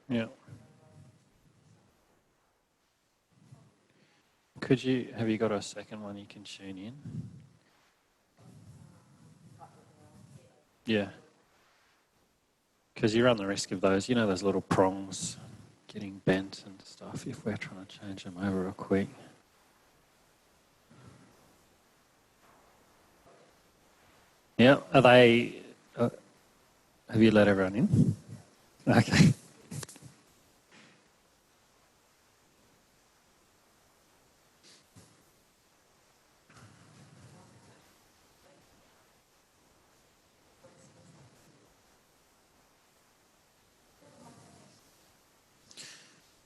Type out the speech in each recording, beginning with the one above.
Yeah. Have you got a second one you can tune in? Yeah. Because you run the risk of those, those little prongs getting bent and stuff if we're trying to change them over real quick. Yeah, have you let everyone in? Okay.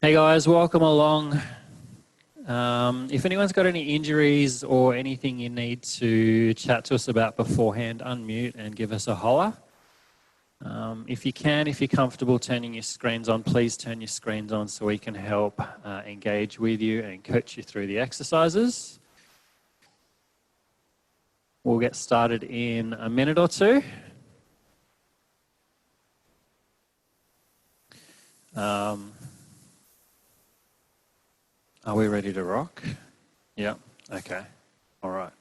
Hey guys, welcome along. If anyone's got any injuries or anything you need to chat to us about beforehand, unmute and give us a holler. If you're comfortable turning your screens on, please turn your screens on so we can help engage with you and coach you through the exercises. We'll get started in a minute or two. Are we ready to rock? Yeah, okay. All right.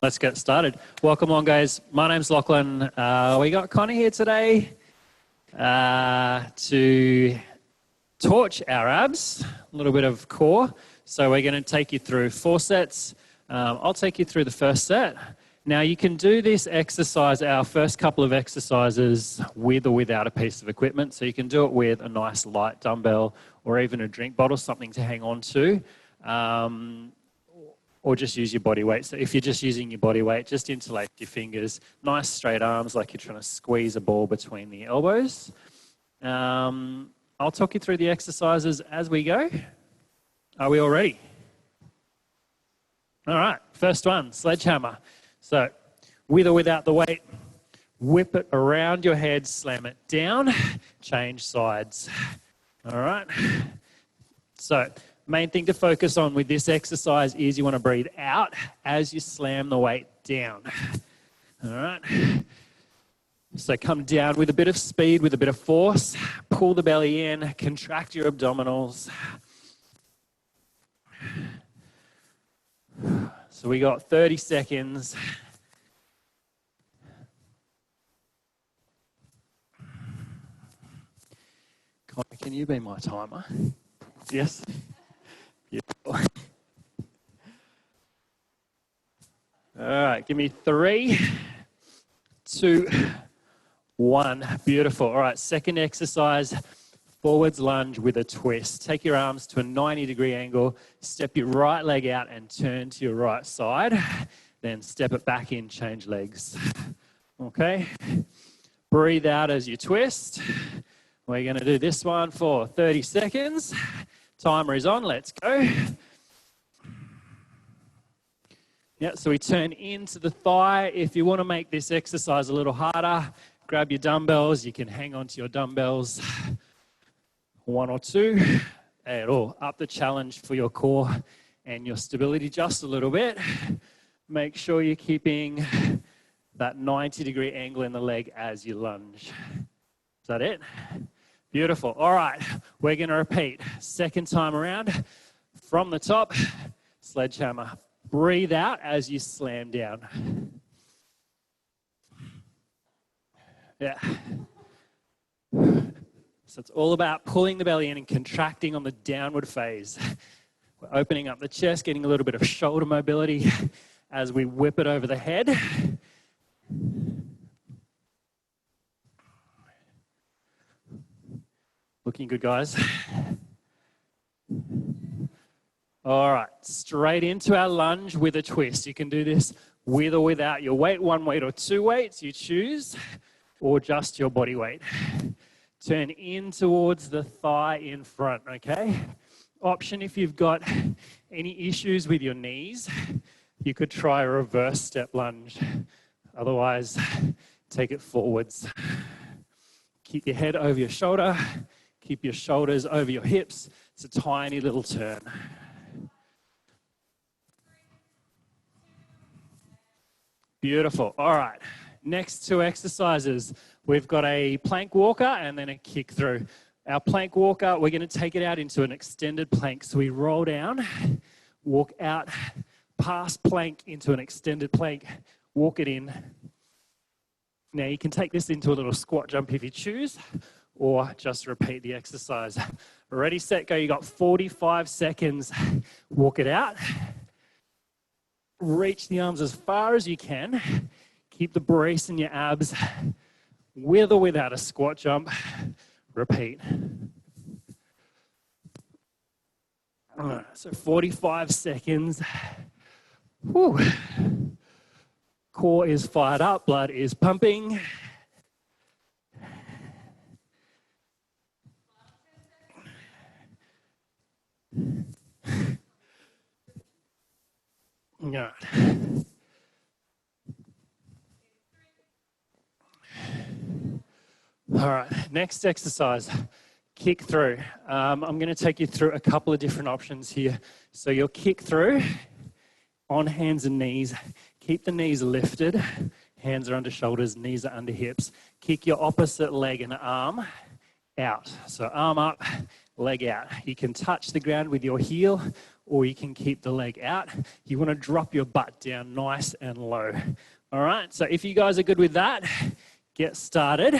Let's get started. Welcome on, guys. My name's Lachlan. We got Connor here today to torch our abs, a little bit of core. So we're going to take you through 4 sets. I'll take you through the first set. Now you can do this exercise, our first couple of exercises, with or without a piece of equipment. So you can do it with a nice light dumbbell or even a drink bottle, something to hang on to. Or just use your body weight. So if you're just using your body weight, just interlace your fingers, nice straight arms like you're trying to squeeze a ball between the elbows. I'll talk you through the exercises as we go. Are we all ready? All right, first one, sledgehammer. So with or without the weight, whip it around your head, slam it down, change sides. All right. So main thing to focus on with this exercise is you want to breathe out as you slam the weight down. All right. So come down with a bit of speed, with a bit of force. Pull the belly in, contract your abdominals. So we got 30 seconds. Connor, can you be my timer? Yes. Beautiful. All right, give me 3, 2, 1. Beautiful. All right, second exercise, forwards lunge with a twist. Take your arms to a 90-degree angle, step your right leg out and turn to your right side. Then step it back in, change legs. Okay? Breathe out as you twist. We're going to do this one for 30 seconds. Timer is on, let's go. Yeah, so we turn into the thigh. If you want to make this exercise a little harder, grab your dumbbells. You can hang on to your dumbbells, 1 or 2. It'll up the challenge for your core and your stability just a little bit. Make sure you're keeping that 90-degree angle in the leg as you lunge. Is that it? Beautiful. All right, we're going to repeat. Second time around, from the top, sledgehammer. Breathe out as you slam down. Yeah. So it's all about pulling the belly in and contracting on the downward phase. We're opening up the chest, getting a little bit of shoulder mobility as we whip it over the head. Looking good, guys. All right, straight into our lunge with a twist. You can do this with or without your weight, 1 weight or 2 weights, you choose, or just your body weight. Turn in towards the thigh in front, okay? Option if you've got any issues with your knees, you could try a reverse step lunge. Otherwise, take it forwards. Keep your head over your shoulder. Keep your shoulders over your hips. It's a tiny little turn. Beautiful. All right. Next 2 exercises. We've got a plank walker and then a kick through. Our plank walker, we're going to take it out into an extended plank. So we roll down, walk out, past plank into an extended plank, walk it in. Now you can take this into a little squat jump if you choose, or just repeat the exercise. Ready, set, go. You got 45 seconds. Walk it out. Reach the arms as far as you can. Keep the brace in your abs, with or without a squat jump. Repeat. All right, so 45 seconds. Whew. Core is fired up, blood is pumping. All right. All right, next exercise, kick through. I'm going to take you through a couple of different options here. So you'll kick through on hands and knees. Keep the knees lifted. Hands are under shoulders, knees are under hips. Kick your opposite leg and arm out. So arm up, leg out. You can touch the ground with your heel, or you can keep the leg out. You want to drop your butt down nice and low. All right, so if you guys are good with that, get started.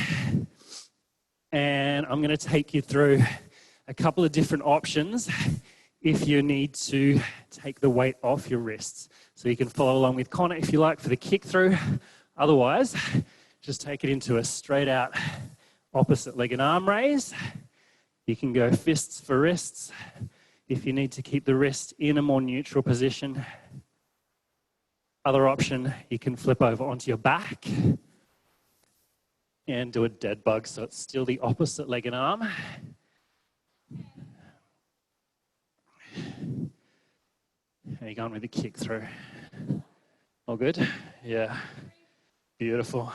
And I'm going to take you through a couple of different options if you need to take the weight off your wrists. So you can follow along with Connor if you like for the kick through. Otherwise, just take it into a straight out opposite leg and arm raise. You can go fists for wrists if you need to keep the wrist in a more neutral position. Other option, you can flip over onto your back and do a dead bug, so it's still the opposite leg and arm. How you going with the kick through? All good? Yeah. Beautiful.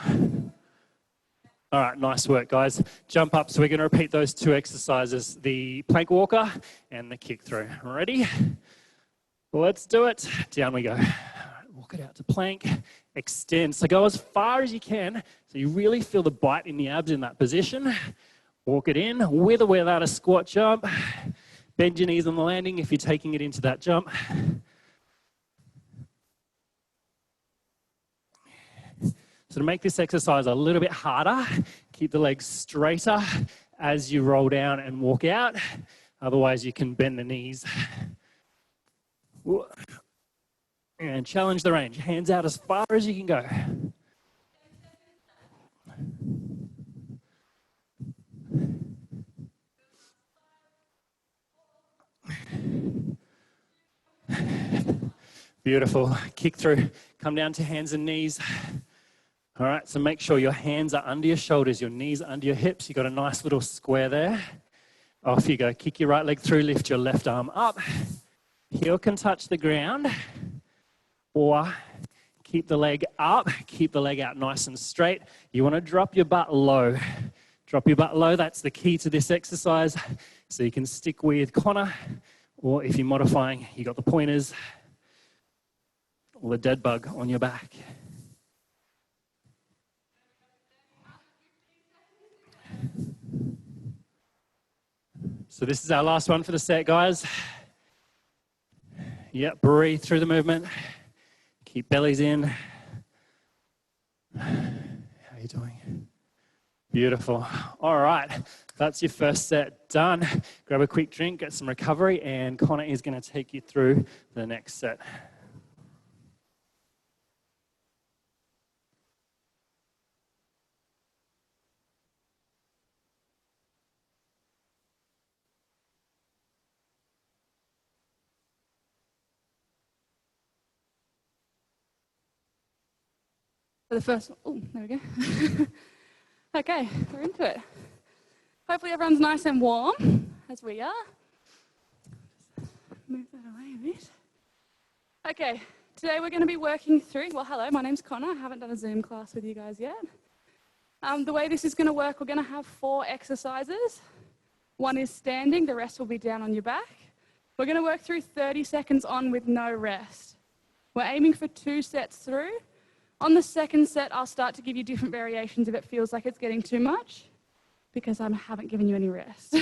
All right, nice work, guys. Jump up. So we're going to repeat those two exercises, the plank walker and the kick through. Ready? Let's do it. Down we go. Walk it out to plank. Extend. So go as far as you can so you really feel the bite in the abs in that position. Walk it in with or without a squat jump. Bend your knees on the landing if you're taking it into that jump. So to make this exercise a little bit harder, keep the legs straighter as you roll down and walk out. Otherwise, you can bend the knees. And challenge the range. Hands out as far as you can go. Beautiful. Kick through. Come down to hands and knees. All right, so make sure your hands are under your shoulders, your knees are under your hips. You've got a nice little square there. Off you go. Kick your right leg through, lift your left arm up. Heel can touch the ground. Or keep the leg up, keep the leg out nice and straight. You want to drop your butt low. Drop your butt low, that's the key to this exercise. So you can stick with Connor, or if you're modifying, you got the pointers, or the dead bug on your back. So this is our last one for the set, guys. Yep, breathe through the movement. Keep bellies in. How are you doing? Beautiful. All right, that's your first set done. Grab a quick drink, get some recovery, and Connor is going to take you through the next set. For the first one. Oh, there we go. Okay, we're into it. Hopefully everyone's nice and warm, as we are. Move that away a bit. Okay, today we're going to be working through, well, hello, my name's Connor. I haven't done a Zoom class with you guys yet. The way this is going to work, we're going to have 4 exercises. One is standing, the rest will be down on your back. We're going to work through 30 seconds on with no rest. We're aiming for 2 sets through. On the second set, I'll start to give you different variations if it feels like it's getting too much. because I haven't given you any rest.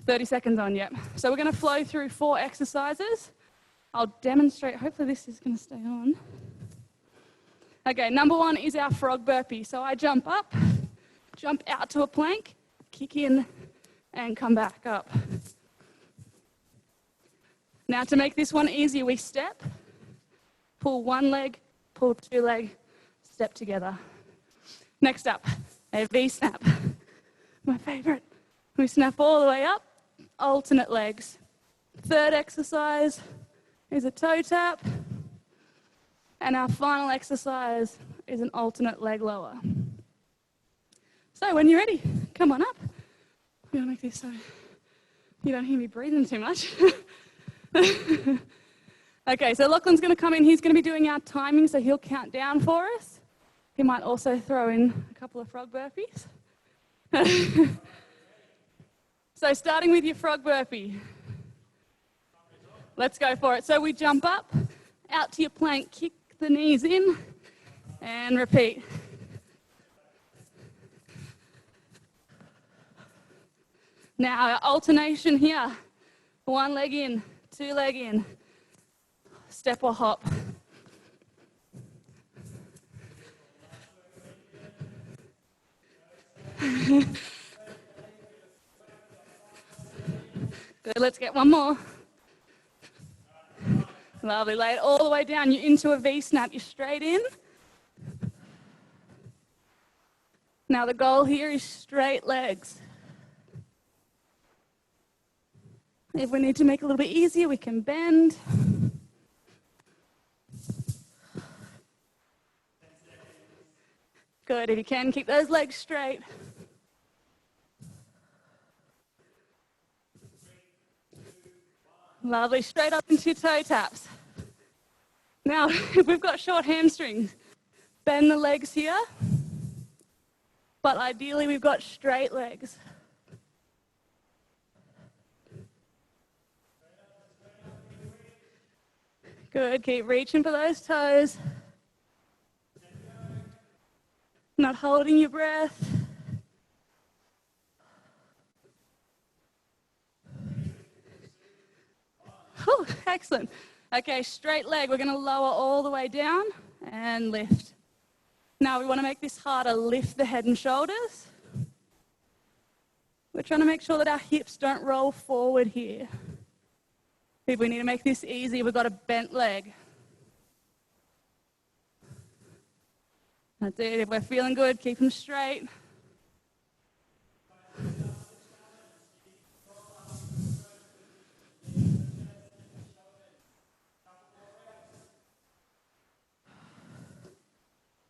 30 seconds on, yep. So we're going to flow through 4 exercises. I'll demonstrate. Hopefully this is going to stay on. Okay, number 1 is our frog burpee. So I jump up, jump out to a plank, kick in, and come back up. Now to make this one easier, we step, pull 1 leg, pull 2 leg, step together. Next up, a V-snap, my favorite. We snap all the way up, alternate legs. Third exercise is a toe tap, and our final exercise is an alternate leg lower. So when you're ready, come on up. I'm gonna make this so you don't hear me breathing too much. Okay, so Lachlan's gonna come in, he's gonna be doing our timing, so he'll count down for us. He might also throw in a couple of frog burpees. So starting with your frog burpee. Let's go for it. So we jump up, out to your plank, kick the knees in, and repeat. Now our alternation here. 1 leg in, 2 leg in. Step or hop. Good, let's get 1 more. Lovely, lay it all the way down. You're into a V-snap, you're straight in. Now the goal here is straight legs. If we need to make it a little bit easier, we can bend. Good, if you can, keep those legs straight. Lovely, straight up into your toe taps. Now, if we've got short hamstrings, bend the legs here, but ideally we've got straight legs. Good, keep reaching for those toes. Not holding your breath. Oh, excellent. Okay, straight leg. We're going to lower all the way down and lift. Now we want to make this harder. Lift the head and shoulders. We're trying to make sure that our hips don't roll forward here. If we need to make this easy, we've got a bent leg. That's it. If we're feeling good, keep them straight.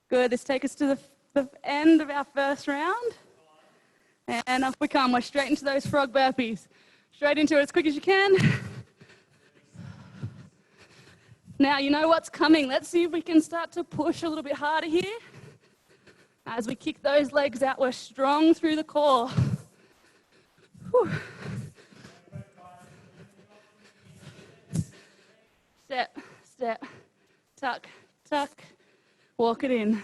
Good. This takes us to the end of our first round. And off we come. We're straight into those frog burpees. Straight into it as quick as you can. Now you know what's coming. Let's see if we can start to push a little bit harder here. As we kick those legs out, we're strong through the core. Whew. Step, step, tuck, tuck. Walk it in.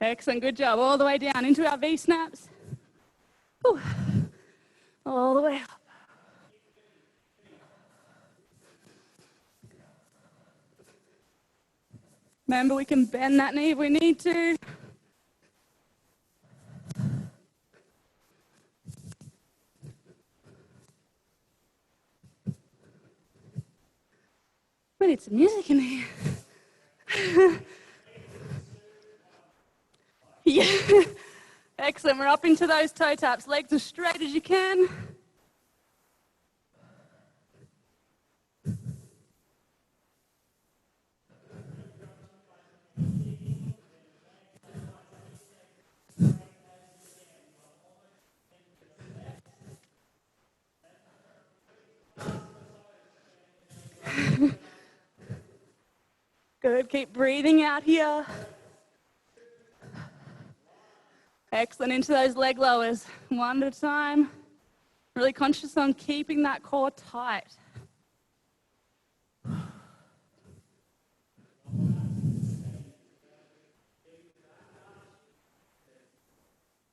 Excellent, good job. All the way down into our V-snaps. Whew. All the way up. Remember, we can bend that knee if we need to. We need some music in here. Yeah. Excellent. We're up into those toe taps. Legs as straight as you can. Good. Keep breathing out here. Excellent. Into those leg lowers. 1 at a time. Really conscious on keeping that core tight.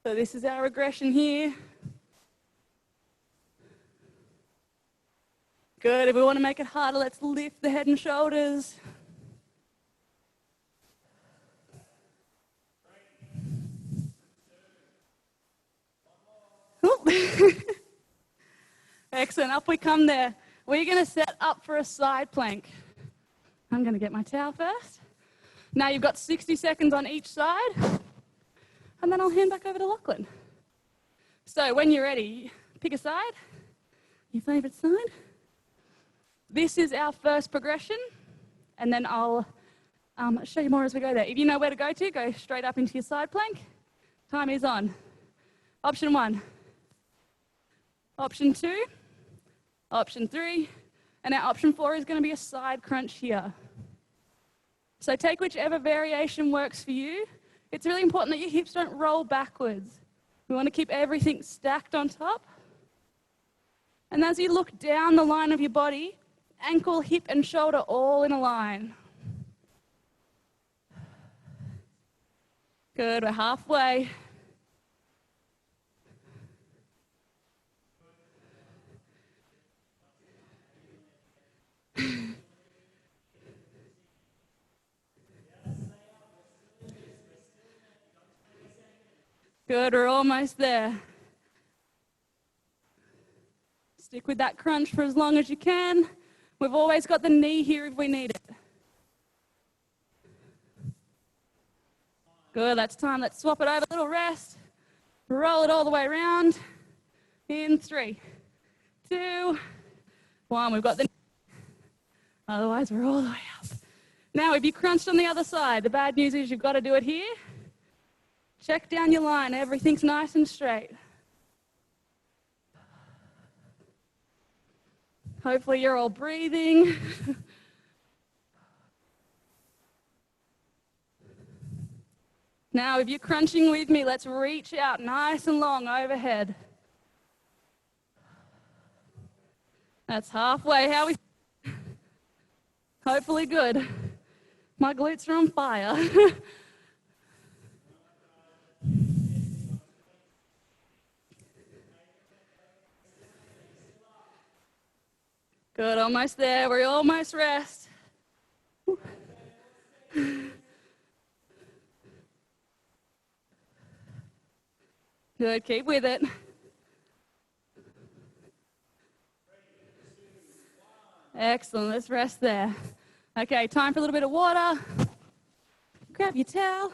So this is our regression here. Good. If we want to make it harder, let's lift the head and shoulders. Excellent. Up we come there. We're going to set up for a side plank. I'm going to get my towel first. Now you've got 60 seconds on each side. And then I'll hand back over to Lachlan. So when you're ready, pick a side. Your favourite side. This is our first progression. And then I'll show you more as we go there. If you know where to, go straight up into your side plank. Time is on. Option 1. Option 2. Option 3. And our option 4 is going to be a side crunch here. So take whichever variation works for you. It's really important that your hips don't roll backwards. We want to keep everything stacked on top. And as you look down the line of your body, ankle, hip, and shoulder all in a line. Good, we're halfway. Good, we're almost there. Stick with that crunch for as long as you can. We've always got the knee here if we need it. Good, that's time. Let's swap it over, a little rest. Roll it all the way around. In 3, 2, 1. We've got the knee. Otherwise, we're all the way up. Now, if you crunched on the other side, the bad news is you've got to do it here. Check down your line. Everything's nice and straight. Hopefully you're all breathing. Now, if you're crunching with me, let's reach out nice and long overhead. That's halfway. How we? Hopefully good. My glutes are on fire. Good, almost there. We almost rest. Good, keep with it. Excellent, let's rest there. Okay, time for a little bit of water. Grab your towel.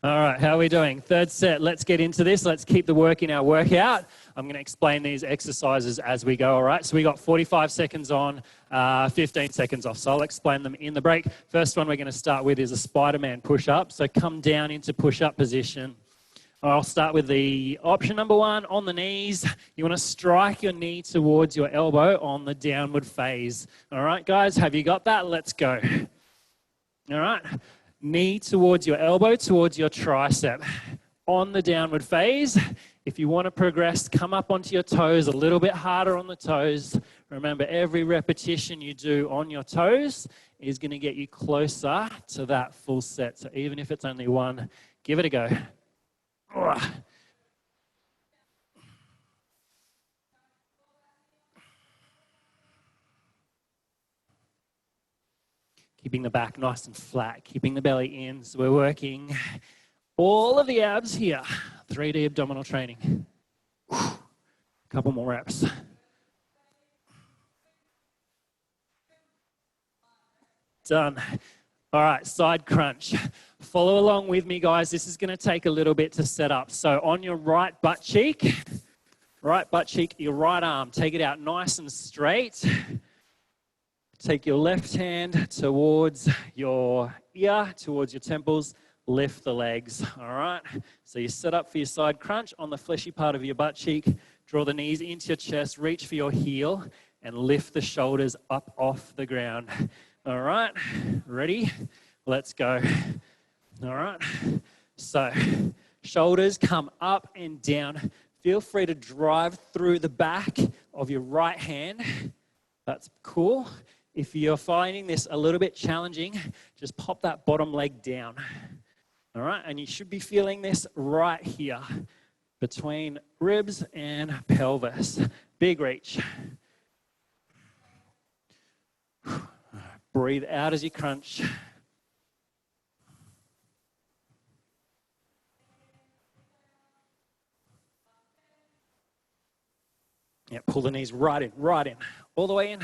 All right, how are we doing? Third set, let's get into this. Let's keep the work in our workout. I'm going to explain these exercises as we go, all right? So we got 45 seconds on, 15 seconds off. So I'll explain them in the break. First one we're going to start with is a Spider-Man push-up. So come down into push-up position. I'll start with the option number 1, on the knees. You want to strike your knee towards your elbow on the downward phase. All right, guys, have you got that? Let's go. All right. Knee towards your elbow, towards your tricep. On the downward phase, if you want to progress, come up onto your toes, a little bit harder on the toes. Remember, every repetition you do on your toes is going to get you closer to that full set. So even if it's only 1, give it a go. Keeping the back nice and flat, keeping the belly in. So we're working all of the abs here. 3D abdominal training. Couple more reps. Done. All right, side crunch. Follow along with me, guys. This is going to take a little bit to set up. So on your right butt cheek, your right arm, take it out nice and straight. Take your left hand towards your ear, towards your temples. Lift the legs, all right? So you set up for your side crunch on the fleshy part of your butt cheek. Draw the knees into your chest. Reach for your heel. and lift the shoulders up off the ground. All right, ready? Let's go. All right, so shoulders come up and down. Feel free to drive through the back of your right hand. That's cool. If you're finding this a little bit challenging, just pop that bottom leg down. All right, and you should be feeling this right here between ribs and pelvis. Big reach. Breathe out as you crunch. Yeah, pull the knees right in, all the way in.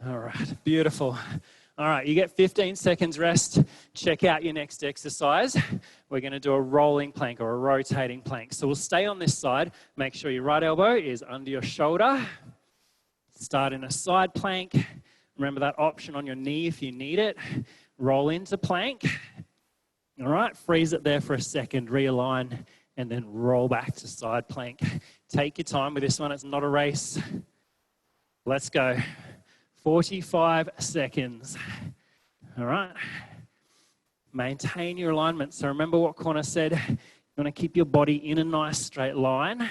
All right, beautiful. All right, you get 15 seconds rest. Check out your next exercise. We're going to do a rolling plank or a rotating plank. So we'll stay on this side. Make sure your right elbow is under your shoulder. Start in a side plank. Remember that option on your knee if you need it. Roll into plank. All right, freeze it there for a second, realign, and then roll back to side plank. Take your time with this one. It's not a race. Let's go. 45 seconds. All right. Maintain your alignment. So remember what Connor said. You want to keep your body in a nice straight line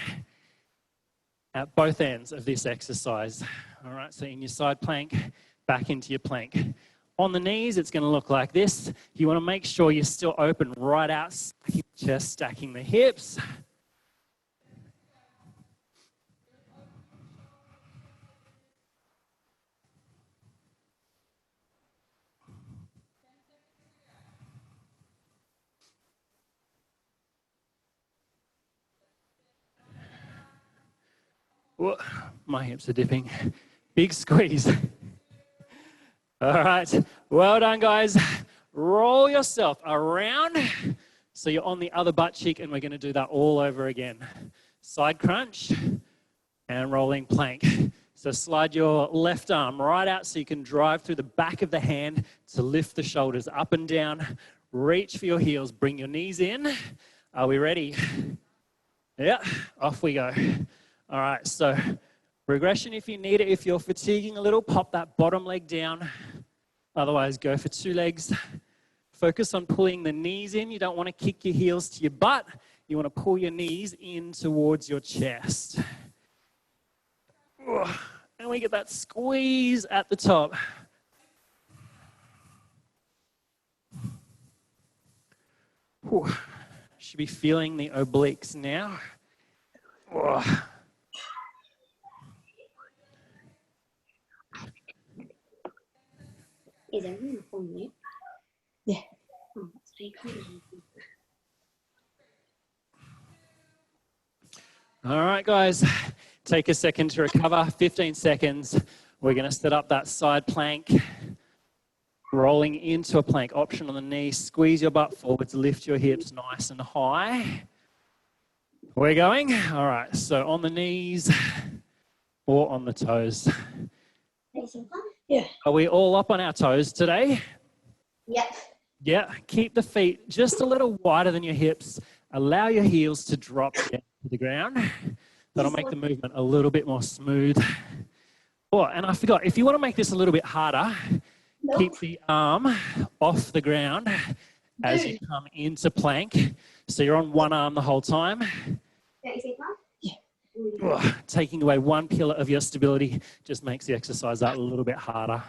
at both ends of this exercise. All right, so in your side plank, back into your plank. On the knees, it's going to look like this. You want to make sure you're still open right out, stacking the chest, stacking the hips. Whoa, my hips are dipping. Big squeeze. All right, well done, guys. Roll yourself around so you're on the other butt cheek, and we're going to do that all over again. Side crunch and rolling plank. So slide your left arm right out so you can drive through the back of the hand to lift the shoulders up and down. Reach for your heels. Bring your knees in. Are we ready? Yeah, off we go. All right, so regression if you need it. If you're fatiguing a little, pop that bottom leg down. Otherwise, go for two legs. Focus on pulling the knees in. You don't want to kick your heels to your butt. You want to pull your knees in towards your chest. And we get that squeeze at the top. Should be feeling the obliques now. Is everyone on mute? Yeah. Oh, All right, guys, take a second to recover, 15 seconds. We're going to set up that side plank, rolling into a plank, option on the knee, squeeze your butt forwards, lift your hips nice and high. We're going. All right, so on the knees or on the toes. Yeah. Are we all up on our toes today? Yep. Yeah, keep the feet just a little wider than your hips. Allow your heels to drop down to the ground. That'll make the movement a little bit more smooth. Oh, and I forgot, if you want to make this a little bit harder, keep the arm off the ground as you come into plank. So you're on one arm the whole time. Taking away one pillar of your stability just makes the exercise that a little bit harder.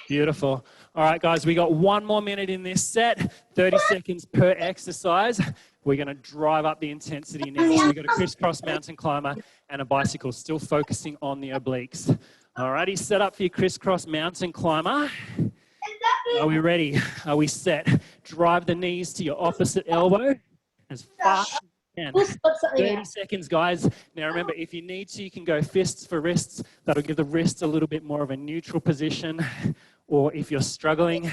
Beautiful. All right, guys, we got 1 more minute in this set, 30 seconds per exercise. We're going to drive up the intensity now. So we've got a crisscross mountain climber and a bicycle, still focusing on the obliques. All righty, set up for your crisscross mountain climber. Are we ready? Are we set? Drive the knees to your opposite elbow as fast as you can. 30 seconds, guys. Now remember, if you need to, you can go fists for wrists. That'll give the wrists a little bit more of a neutral position. Or if you're struggling,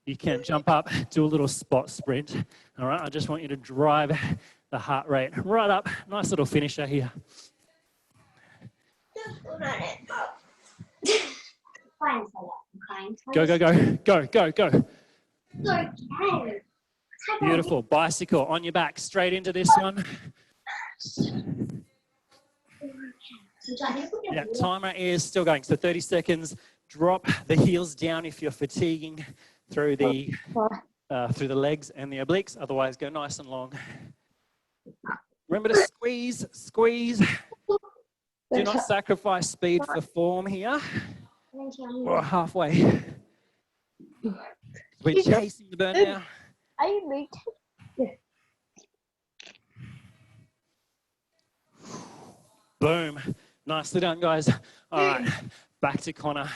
you can jump up, do a little spot sprint. All right, I just want you to drive the heart rate right up. Nice little finisher here. Go, go, go, go, go, go. Okay. Beautiful. Bicycle on your back, straight into this one. Yeah, timer is still going. So 30 seconds. Drop the heels down if you're fatiguing through the legs and the obliques. Otherwise, go nice and long. Remember to squeeze, squeeze. Do not sacrifice speed for form here. We're halfway. We're chasing the burn now. Are you moved? Boom. Nicely done, guys. All right, back to Connor.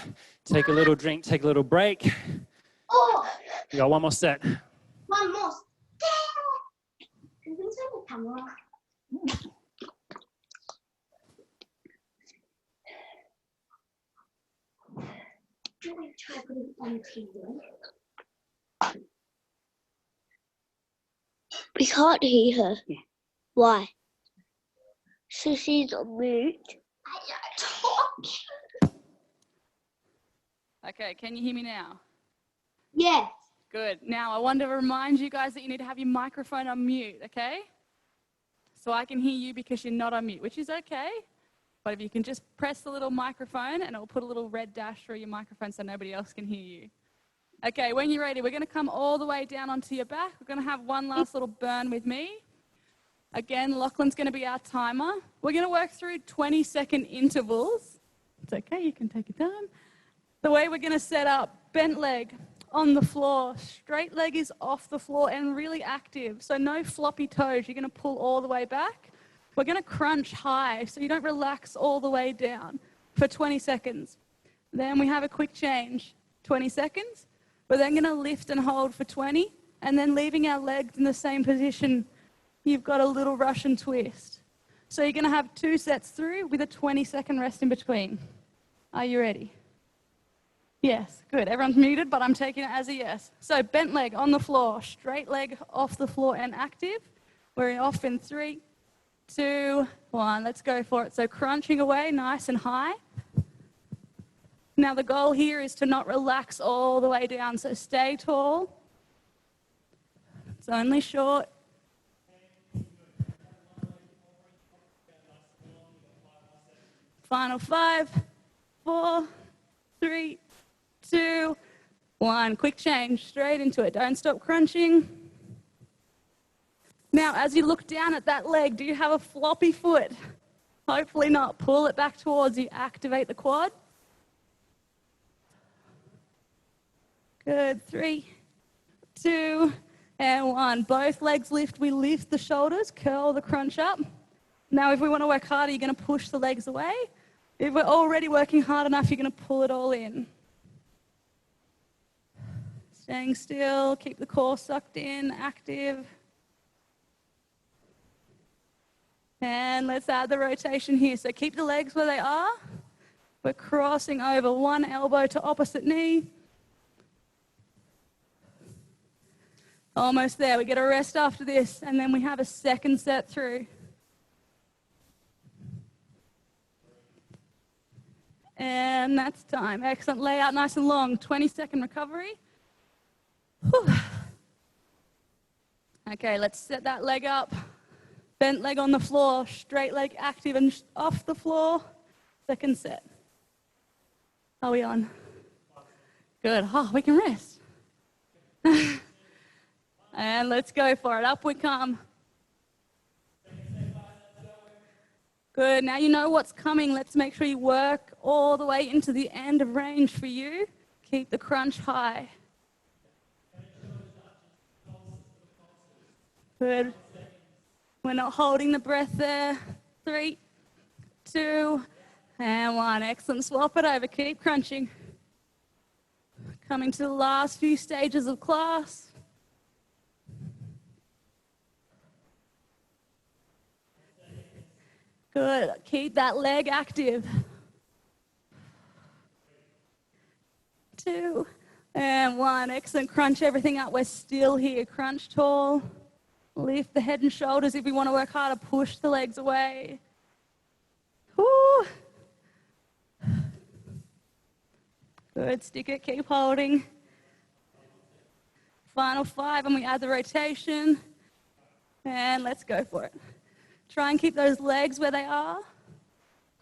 Take a little drink, take a little break. Oh, You got one more set. one more. Can you turn the camera off? Do we try putting it on TV? We can't hear her. Yeah. Why? So she's on mute. I don't talk. Okay, can you hear me now? Yes. Good. Now, I want to remind you guys that you need to have your microphone on mute, okay? So I can hear you because you're not on mute, which is okay. But if you can just press the little microphone and it'll put a little red dash through your microphone so nobody else can hear you. Okay, when you're ready, we're going to come all the way down onto your back. We're going to have one last little burn with me. Again, Lachlan's going to be our timer. We're going to work through 20-second intervals. It's okay, you can take your time. The way we're going to set up, bent leg on the floor, straight leg is off the floor and really active. So no floppy toes, you're going to pull all the way back. We're going to crunch high so you don't relax all the way down for 20 seconds. Then we have a quick change, 20 seconds. We're then going to lift and hold for 20 and then leaving our legs in the same position. You've got a little Russian twist. So you're going to have 2 sets through with a 20-second rest in between. Are you ready? Yes, good. Everyone's muted, but I'm taking it as a yes. So bent leg on the floor, straight leg off the floor and active. We're off in 3, 2, 1. Let's go for it. So crunching away nice and high. Now the goal here is to not relax all the way down. So stay tall. It's only short. Final 5, 4, 3, 2, 1. Quick change, straight into it. Don't stop crunching. Now, as you look down at that leg, do you have a floppy foot? Hopefully not. Pull it back towards you. Activate the quad. Good. 3, 2, and 1. Both legs lift. We lift the shoulders, curl the crunch up. Now, if we want to work harder, you're going to push the legs away. If we're already working hard enough, you're going to pull it all in. Staying still, keep the core sucked in, active. And let's add the rotation here. So keep the legs where they are. We're crossing over one elbow to opposite knee. Almost there. We get a rest after this, and then we have a second set through. And that's time. Excellent. Layout nice and long. 20-second recovery. Whew. Okay, let's set that leg up. Bent leg on the floor, straight leg active and off the floor. Second set. Are we on? Good. Oh, we can rest. And let's go for it. Up we come. Good. Now you know what's coming. Let's make sure you work all the way into the end of range for you. Keep the crunch high. Good. We're not holding the breath there. 3, 2, and 1. Excellent. Swap it over. Keep crunching. Coming to the last few stages of class. Good. Keep that leg active. 2, and 1. Excellent. Crunch everything up. We're still here. Crunch tall. Lift the head and shoulders. If we want to work harder, push the legs away. Woo. Good, stick it, keep holding. Final 5, and we add the rotation. And let's go for it. Try and keep those legs where they are.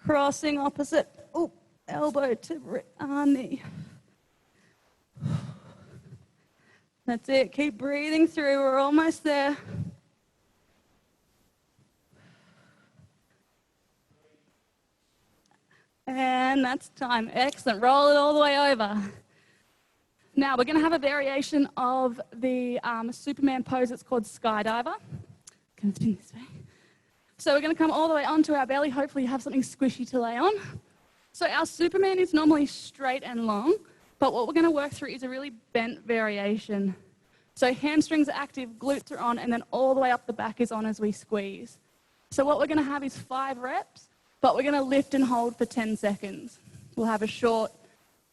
Crossing opposite, elbow to knee. That's it, keep breathing through, we're almost there. And that's time, excellent, roll it all the way over. Now we're gonna have a variation of the Superman pose, it's called Skydiver. Gonna spin this way. So we're gonna come all the way onto our belly, hopefully you have something squishy to lay on. So our Superman is normally straight and long, but what we're gonna work through is a really bent variation. So hamstrings are active, glutes are on, and then all the way up the back is on as we squeeze. So what we're gonna have is 5 reps, but we're gonna lift and hold for 10 seconds. We'll have a short,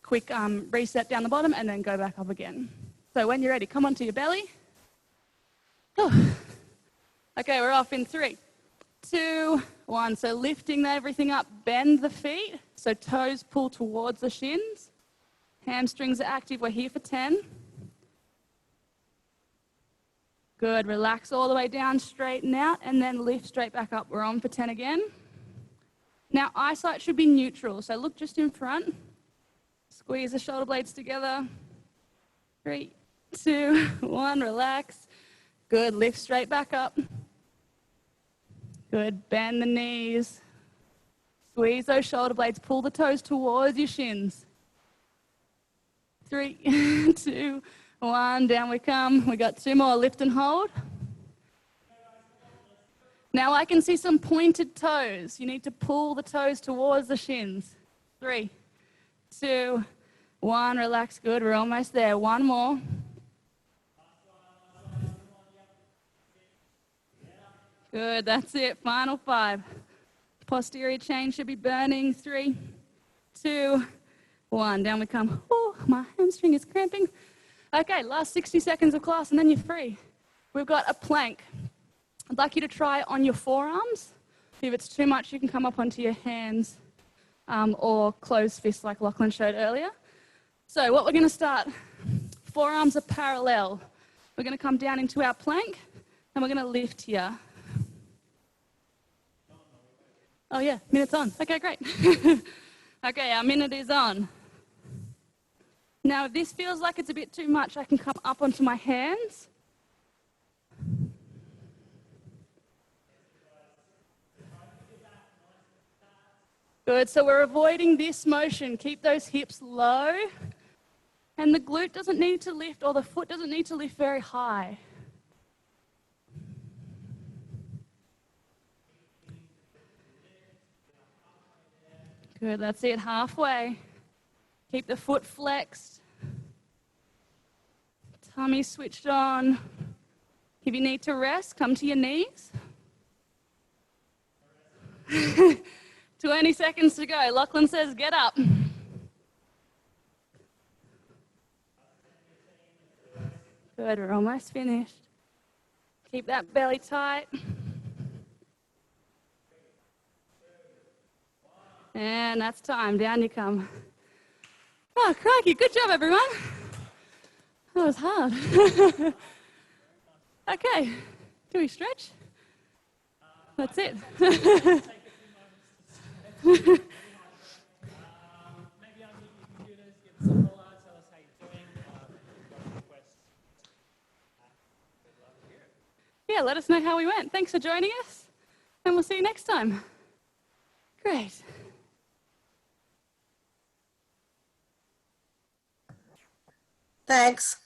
quick reset down the bottom and then go back up again. So when you're ready, come onto your belly. Okay, we're off in 3, 2, 1. So lifting everything up, bend the feet. So toes pull towards the shins. Hamstrings are active, we're here for 10. Good, relax all the way down, straighten out, and then lift straight back up. We're on for 10 again. Now eyesight should be neutral, so look just in front. Squeeze the shoulder blades together. 3, 2, 1, relax. Good, lift straight back up. Good, bend the knees. Squeeze those shoulder blades, pull the toes towards your shins. 3, 2, 1, down we come. We got 2 more, lift and hold. Now I can see some pointed toes. You need to pull the toes towards the shins. 3, 2, 1, relax, good, we're almost there. 1 more. Good, that's it, final 5. Posterior chain should be burning. 3, 2, 1, down we come. Oh, my hamstring is cramping. Okay, last 60 seconds of class and then you're free. We've got a plank. I'd like you to try on your forearms. If it's too much, you can come up onto your hands or closed fists like Lachlan showed earlier. So what we're going to start, forearms are parallel. We're going to come down into our plank and we're going to lift here. Oh yeah, minute's on. Okay, great. Okay, our minute is on. Now, if this feels like it's a bit too much, I can come up onto my hands. Good, so we're avoiding this motion. Keep those hips low. And the glute doesn't need to lift, or the foot doesn't need to lift very high. Good, that's it, halfway. Keep the foot flexed. Tummy switched on. If you need to rest, come to your knees. 20 seconds to go. Lachlan says, get up. Good, we're almost finished. Keep that belly tight. And that's time, down you come. Oh, crikey, good job, everyone. That was hard. Okay, do we stretch? That's it. Maybe unmute your computers, give us a holler, tell us how you're doing. We'd love to hear it. Yeah, let us know how we went. Thanks for joining us, and we'll see you next time. Great. Thanks.